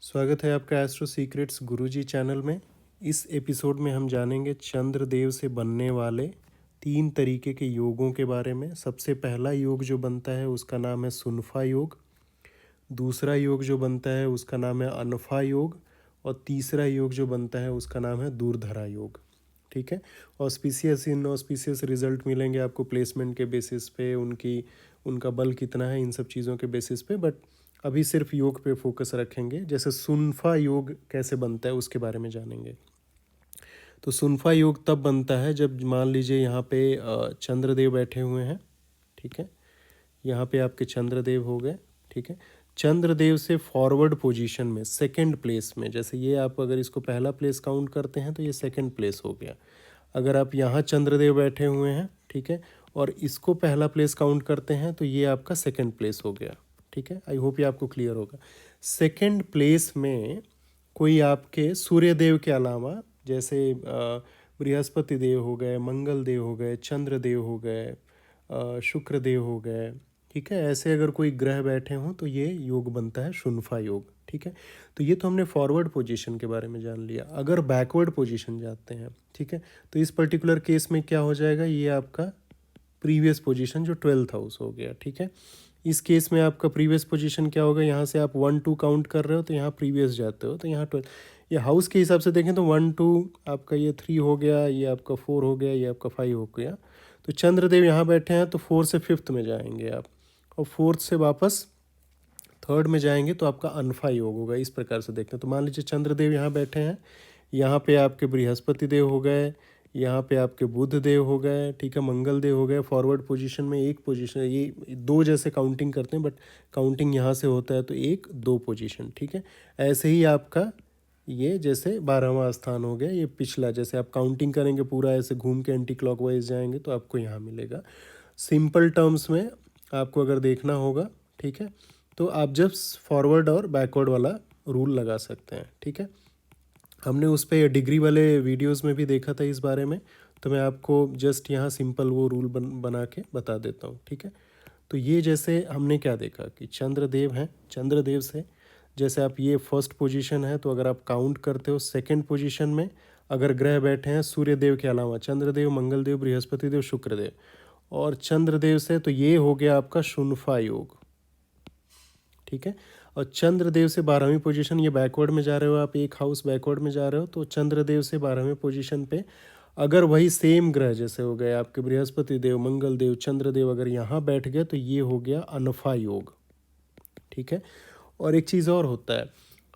स्वागत है आपका एस्ट्रो सीक्रेट्स गुरुजी चैनल में। इस एपिसोड में हम जानेंगे चंद्रदेव से बनने वाले 3 तरीके के योगों के बारे में। सबसे पहला योग जो बनता है उसका नाम है सुनफा योग। दूसरा योग जो बनता है उसका नाम है अनफा योग। और तीसरा योग जो बनता है उसका नाम है दूरधरा योग। ठीक है। ऑस्पिशियस इन ऑस्पिशियस रिजल्ट मिलेंगे आपको प्लेसमेंट के बेसिस पे, उनका बल कितना है, इन सब चीज़ों के बेसिस पे। बट अभी सिर्फ योग पे फोकस रखेंगे। जैसे सुनफा योग कैसे बनता है उसके बारे में जानेंगे। तो सुनफा योग तब बनता है जब मान लीजिए यहाँ पे चंद्रदेव बैठे हुए हैं। ठीक है। यहाँ पे आपके चंद्रदेव हो गए। ठीक है। चंद्रदेव से फॉरवर्ड पोजीशन में सेकंड प्लेस में, जैसे ये आप अगर इसको पहला प्लेस काउंट करते हैं तो ये सेकंड प्लेस हो गया। अगर आप यहाँ चंद्रदेव बैठे हुए हैं, ठीक है, और इसको पहला प्लेस काउंट करते हैं तो ये आपका सेकंड प्लेस हो गया। ठीक है। आई होप ये आपको क्लियर होगा। सेकंड प्लेस में कोई आपके सूर्य देव के अलावा, जैसे बृहस्पति देव हो गए, मंगल देव हो गए, चंद्र देव हो गए, शुक्र देव हो गए, ठीक है, ऐसे अगर कोई ग्रह बैठे हों तो ये योग बनता है शुनफा योग। ठीक है। तो ये तो हमने फॉरवर्ड पोजीशन के बारे में जान लिया। अगर बैकवर्ड पोजीशन जाते हैं, ठीक है, तो इस पर्टिकुलर केस में क्या हो जाएगा, ये आपका प्रीवियस पोजीशन जो 12th हाउस हो गया। ठीक है। इस केस में आपका प्रीवियस पोजीशन क्या होगा, यहाँ से आप 1 2 काउंट कर रहे हो तो यहाँ प्रीवियस जाते हो तो यहाँ 12। ये हाउस के हिसाब से देखें तो 1 2 आपका ये 3 हो गया, ये आपका 4 हो गया, ये आपका 5 हो गया। तो चंद्रदेव यहाँ बैठे हैं तो 4 से 5th में जाएंगे आप, और 4th से वापस 3rd में जाएंगे तो आपका अनफा योग होगा। इस प्रकार से देखते हैं। तो मान लीजिए चंद्रदेव यहाँ बैठे हैं, यहाँ पे आपके बृहस्पति देव हो गए, यहाँ पे आपके बुध देव हो गए, ठीक है, मंगल देव हो गए। फॉरवर्ड पोजीशन में एक पोजीशन, ये 2 जैसे काउंटिंग करते हैं बट काउंटिंग यहाँ से होता है तो 1 2 पोजीशन। ठीक है। ऐसे ही आपका ये जैसे 12वां स्थान हो गया, ये पिछला, जैसे आप काउंटिंग करेंगे पूरा ऐसे घूम के एंटी क्लॉकवाइज जाएंगे तो आपको यहाँ मिलेगा। सिंपल टर्म्स में आपको अगर देखना होगा, ठीक है, तो आप जब फॉरवर्ड और बैकवर्ड वाला रूल लगा सकते हैं। ठीक है। हमने उस पर डिग्री वाले वीडियोस में भी देखा था इस बारे में, तो मैं आपको जस्ट यहाँ सिंपल वो रूल बना के बता देता हूँ। ठीक है। तो ये जैसे हमने क्या देखा कि चंद्रदेव हैं, चंद्रदेव से जैसे आप ये फर्स्ट पोजीशन है तो अगर आप काउंट करते हो सेकंड पोजीशन में अगर ग्रह बैठे हैं सूर्य देव के अलावा, चंद्रदेव, मंगलदेव, बृहस्पति देव, शुक्रदेव और चंद्रदेव से, तो ये हो गया आपका शुनफा योग। ठीक है। और चंद्रदेव से 12वीं पोजीशन, ये बैकवर्ड में जा रहे हो आप, एक हाउस बैकवर्ड में जा रहे हो, तो चंद्रदेव से 12वीं पोजीशन पे अगर वही सेम ग्रह जैसे हो गए आपके बृहस्पति देव, मंगल देव, चंद्रदेव अगर यहाँ बैठ गए तो ये हो गया अनफा योग। ठीक है। और एक चीज़ और होता है,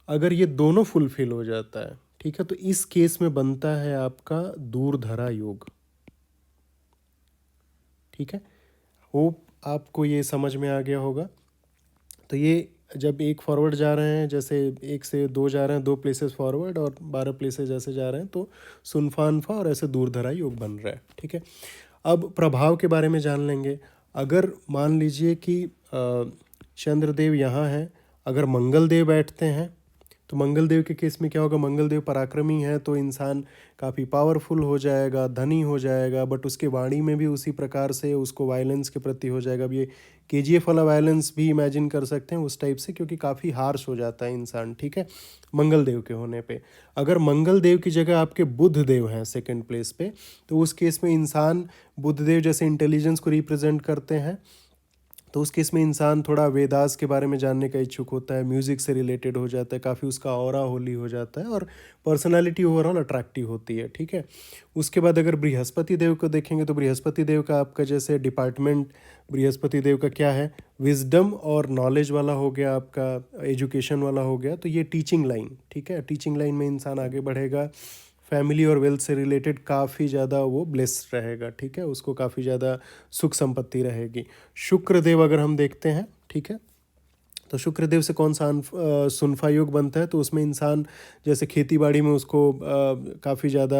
अगर ये दोनों फुलफिल हो जाता है, ठीक है, तो इस केस में बनता है आपका दूरधरा योग। ठीक है। होप आपको ये समझ में आ गया होगा। तो ये जब एक फॉरवर्ड जा रहे हैं, जैसे 1 से 2 जा रहे हैं, 2 प्लेसेस फॉरवर्ड और 12 प्लेसेस जैसे जा रहे हैं, तो सुनफा अनफा और ऐसे दूरधरा योग बन रहा है। ठीक है। अब प्रभाव के बारे में जान लेंगे। अगर मान लीजिए कि चंद्रदेव यहाँ हैं, अगर मंगल देव बैठते हैं तो मंगल देव के केस में क्या होगा, मंगल देव पराक्रमी है तो इंसान काफ़ी पावरफुल हो जाएगा, धनी हो जाएगा, बट उसके वाणी में भी उसी प्रकार से उसको वायलेंस के प्रति हो जाएगा। अब ये केजीएफ वाला वायलेंस भी इमेजिन कर सकते हैं उस टाइप से, क्योंकि काफ़ी हार्श हो जाता है इंसान। ठीक है। मंगल देव के होने पे अगर मंगल देव की जगह आपके बुध देव हैं सेकंड प्लेस पे, तो उस केस में इंसान, बुध देव जैसे इंटेलिजेंस को रिप्रेजेंट करते हैं, तो उस केस में इंसान थोड़ा वेदास के बारे में जानने का इच्छुक होता है, म्यूज़िक से रिलेटेड हो जाता है, काफ़ी उसका ऑरा होली हो जाता है और पर्सनालिटी ओवरऑल अट्रैक्टिव होती है। ठीक है। उसके बाद अगर बृहस्पति देव को देखेंगे तो बृहस्पति देव का आपका जैसे डिपार्टमेंट, बृहस्पति देव का क्या है, विजडम और नॉलेज वाला हो गया, आपका एजुकेशन वाला हो गया, तो ये टीचिंग लाइन। ठीक है। टीचिंग लाइन में इंसान आगे बढ़ेगा, फैमिली और वेल्थ से रिलेटेड काफ़ी ज़्यादा वो ब्लेस्ड रहेगा। ठीक है। उसको काफ़ी ज़्यादा सुख संपत्ति रहेगी। शुक्रदेव अगर हम देखते हैं, ठीक है, तो शुक्रदेव से कौन सा सुनफा योग बनता है, तो उसमें इंसान जैसे खेती बाड़ी में उसको काफ़ी ज़्यादा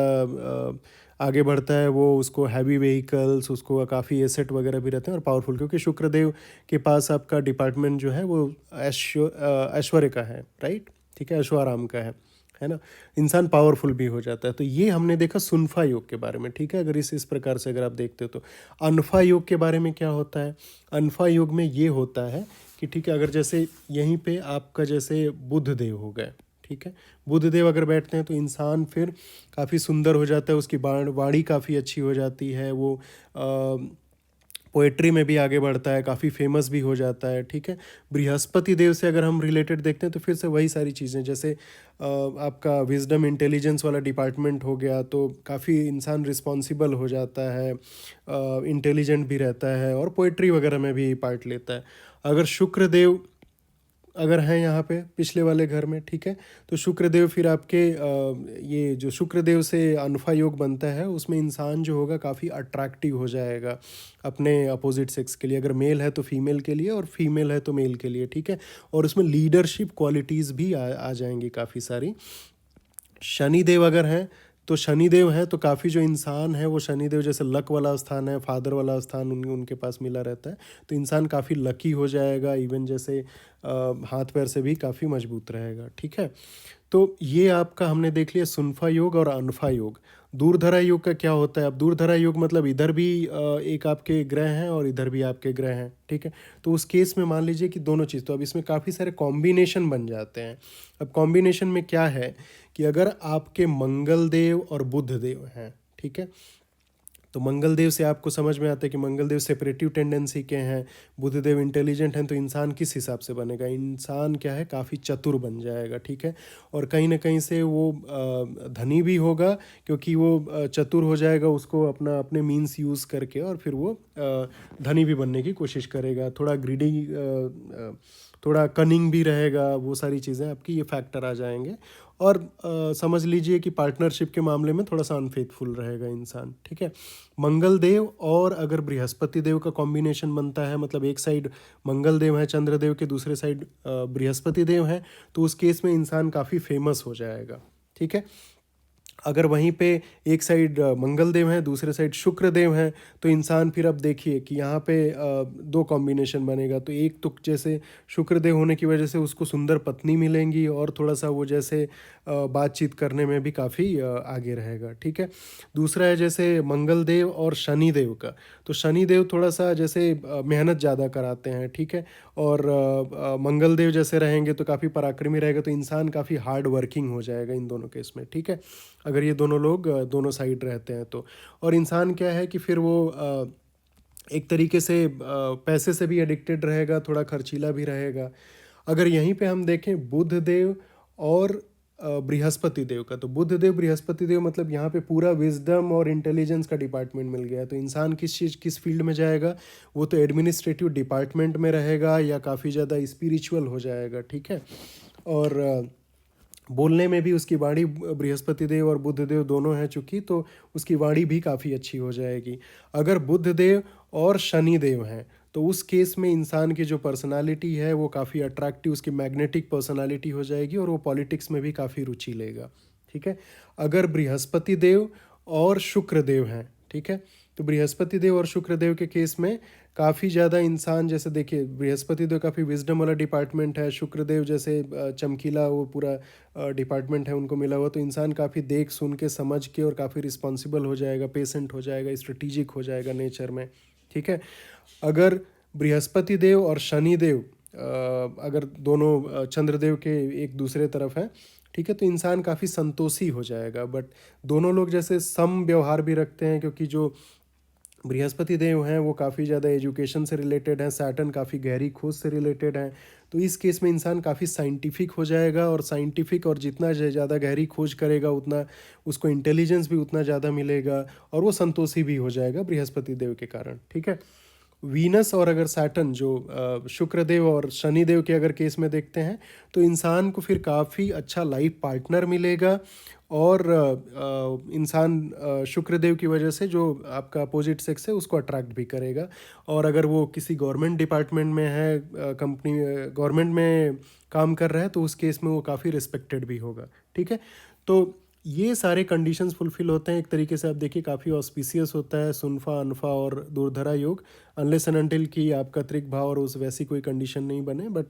आगे बढ़ता है, वो उसको हैवी व्हीकल्स, उसको काफ़ी एसेट वगैरह भी रहते हैं और पावरफुल, क्योंकि शुक्रदेव के पास आपका डिपार्टमेंट जो है वो ऐश्वर्य का है, राइट। ठीक है। ऐशो आराम का है है ना, इंसान पावरफुल भी हो जाता है। तो ये हमने देखा सुनफा योग के बारे में, ठीक है। अगर इस प्रकार से अगर आप देखते हो तो अनफा योग के बारे में क्या होता है। अनफा योग में ये होता है कि ठीक है, अगर जैसे यहीं पे आपका जैसे बुध देव हो गए, ठीक है, बुध देव अगर बैठते हैं तो इंसान फिर काफ़ी सुंदर हो जाता है, उसकी वाणी काफ़ी अच्छी हो जाती है, वो पोएट्री में भी आगे बढ़ता है, काफ़ी फेमस भी हो जाता है, ठीक है। बृहस्पति देव से अगर हम रिलेटेड देखते हैं तो फिर से वही सारी चीज़ें, जैसे आपका विजडम इंटेलिजेंस वाला डिपार्टमेंट हो गया तो काफ़ी इंसान रिस्पॉन्सिबल हो जाता है, इंटेलिजेंट भी रहता है और पोएट्री वगैरह में भी पार्ट लेता है। अगर शुक्र देव अगर हैं यहाँ पे पिछले वाले घर में, ठीक है, तो शुक्रदेव फिर आपके ये जो शुक्रदेव से अनफा योग बनता है उसमें इंसान जो होगा काफ़ी अट्रैक्टिव हो जाएगा अपने अपोजिट सेक्स के लिए। अगर मेल है तो फीमेल के लिए और फीमेल है तो मेल के लिए, ठीक है। और उसमें लीडरशिप क्वालिटीज़ भी आ जाएंगी काफ़ी सारी। शनिदेव अगर हैं तो शनिदेव है तो काफ़ी जो इंसान है वो शनिदेव जैसे लक वाला स्थान है, फादर वाला स्थान उनके पास मिला रहता है, तो इंसान काफ़ी लकी हो जाएगा, इवन जैसे हाथ पैर से भी काफ़ी मजबूत रहेगा, ठीक है। तो ये आपका हमने देख लिया सुनफा योग और अनफा योग। दूरधरा योग का क्या होता है। अब दूरधरा योग मतलब इधर भी एक आपके ग्रह हैं और इधर भी आपके ग्रह हैं, ठीक है। तो उस केस में मान लीजिए कि दोनों चीज़, तो अब इसमें काफ़ी सारे कॉम्बिनेशन बन जाते हैं। अब कॉम्बिनेशन में क्या है कि अगर आपके मंगल देव और बुध देव हैं, ठीक है, तो मंगल देव से आपको समझ में आता है कि मंगल देव सेपरेटिव टेंडेंसी के हैं, बुधदेव इंटेलिजेंट हैं, तो इंसान किस हिसाब से बनेगा, इंसान क्या है काफ़ी चतुर बन जाएगा, ठीक है। और कहीं ना कहीं से वो धनी भी होगा, क्योंकि वो चतुर हो जाएगा, उसको अपने मीन्स यूज़ करके, और फिर वो धनी भी बनने की कोशिश करेगा, थोड़ा ग्रीडी, थोड़ा कनिंग भी रहेगा, वो सारी चीज़ें आपकी ये फैक्टर आ जाएंगे। और समझ लीजिए कि पार्टनरशिप के मामले में थोड़ा सा अनफेथफुल रहेगा इंसान, ठीक है। मंगल देव और अगर बृहस्पति देव का कॉम्बिनेशन बनता है, मतलब एक साइड मंगल देव है चंद्रदेव के, दूसरे साइड बृहस्पति देव है, तो उस केस में इंसान काफ़ी फेमस हो जाएगा, ठीक है। अगर वहीं पे एक साइड मंगल देव हैं, दूसरे साइड शुक्र देव हैं, तो इंसान फिर अब देखिए कि यहाँ पे दो कॉम्बिनेशन बनेगा। तो एक तो जैसे शुक्र देव होने की वजह से उसको सुंदर पत्नी मिलेंगी और थोड़ा सा वो जैसे बातचीत करने में भी काफ़ी आगे रहेगा, ठीक है। दूसरा है जैसे मंगल देव और शनि देव का, तो शनि देव थोड़ा सा जैसे मेहनत ज़्यादा कराते हैं, ठीक है। और मंगल देव जैसे रहेंगे तो काफ़ी पराक्रमी रहेगा, तो इंसान काफ़ी हार्ड वर्किंग हो जाएगा इन दोनों केस में, ठीक है, अगर ये दोनों लोग दोनों साइड रहते हैं तो। और इंसान क्या है कि फिर वो एक तरीके से पैसे से भी एडिक्टेड रहेगा, थोड़ा खर्चीला भी रहेगा। अगर यहीं पे हम देखें बुध देव और बृहस्पति देव का, तो बुध देव बृहस्पति देव मतलब यहाँ पे पूरा विजडम और इंटेलिजेंस का डिपार्टमेंट मिल गया। तो इंसान किस फील्ड में जाएगा, वो तो एडमिनिस्ट्रेटिव डिपार्टमेंट में रहेगा या काफ़ी ज़्यादा स्पिरिचुअल हो जाएगा, ठीक है। और बोलने में भी उसकी वाणी, बृहस्पति देव और बुध देव दोनों हैं चूँकि, तो उसकी वाणी भी काफ़ी अच्छी हो जाएगी। अगर बुध देव और शनि देव हैं तो उस केस में इंसान की जो पर्सनालिटी है वो काफ़ी अट्रैक्टिव, उसकी मैग्नेटिक पर्सनालिटी हो जाएगी और वो पॉलिटिक्स में भी काफ़ी रुचि लेगा, ठीक है। अगर बृहस्पति देव और शुक्र देव हैं, ठीक है, तो बृहस्पति देव और शुक्र देव के केस में काफ़ी ज़्यादा इंसान, जैसे देखिए बृहस्पति देव काफ़ी विजडम वाला डिपार्टमेंट है, शुक्र देव जैसे चमकीला वो पूरा डिपार्टमेंट है उनको मिला हुआ, तो इंसान काफ़ी देख सुन के समझ के और काफ़ी रिस्पॉन्सिबल हो जाएगा, पेशेंट हो जाएगा, स्ट्रेटिजिक हो जाएगा नेचर में, ठीक है। अगर बृहस्पति देव और शनि देव अगर दोनों चंद्रदेव के एक दूसरे तरफ हैं, ठीक है, तो इंसान काफ़ी संतोषी हो जाएगा। बट दोनों लोग जैसे सम व्यवहार भी रखते हैं, क्योंकि जो बृहस्पति देव हैं वो काफ़ी ज़्यादा एजुकेशन से रिलेटेड हैं, सैटर्न काफ़ी गहरी खोज से रिलेटेड हैं, तो इस केस में इंसान काफ़ी साइंटिफिक हो जाएगा। और साइंटिफिक और जितना ज़्यादा गहरी खोज करेगा उतना उसको इंटेलिजेंस भी उतना ज़्यादा मिलेगा और वो संतोषी भी हो जाएगा बृहस्पति देव के कारण, ठीक है। वीनस और अगर सैटर्न जो शुक्र देव और शनि देव के अगर केस में देखते हैं, तो इंसान को फिर काफ़ी अच्छा लाइफ पार्टनर मिलेगा। और इंसान शुक्र देव की वजह से जो आपका अपोजिट सेक्स है उसको अट्रैक्ट भी करेगा। और अगर वो किसी गवर्नमेंट डिपार्टमेंट में है, कंपनी गवर्नमेंट में काम कर रहा है, तो उस केस में वो काफ़ी रिस्पेक्टेड भी होगा, ठीक है। तो ये सारे कंडीशंस फुलफिल होते हैं। एक तरीके से आप देखिए काफ़ी ऑस्पिशियस होता है सुनफा अनफा और दूरधरा योग, अनलेस एंड अनटिल कि आपका त्रिक भाव और उस वैसी कोई कंडीशन नहीं बने। बट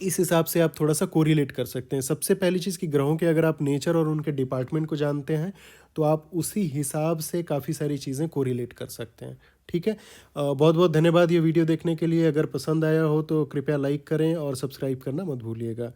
इस हिसाब से आप थोड़ा सा कोरिलेट कर सकते हैं। सबसे पहली चीज़ कि ग्रहों के अगर आप नेचर और उनके डिपार्टमेंट को जानते हैं तो आप उसी हिसाब से काफ़ी सारी चीज़ें कोरिलेट कर सकते हैं। ठीक है। बहुत बहुत धन्यवाद ये वीडियो देखने के लिए। अगर पसंद आया हो तो कृपया लाइक करें और सब्सक्राइब करना मत भूलिएगा।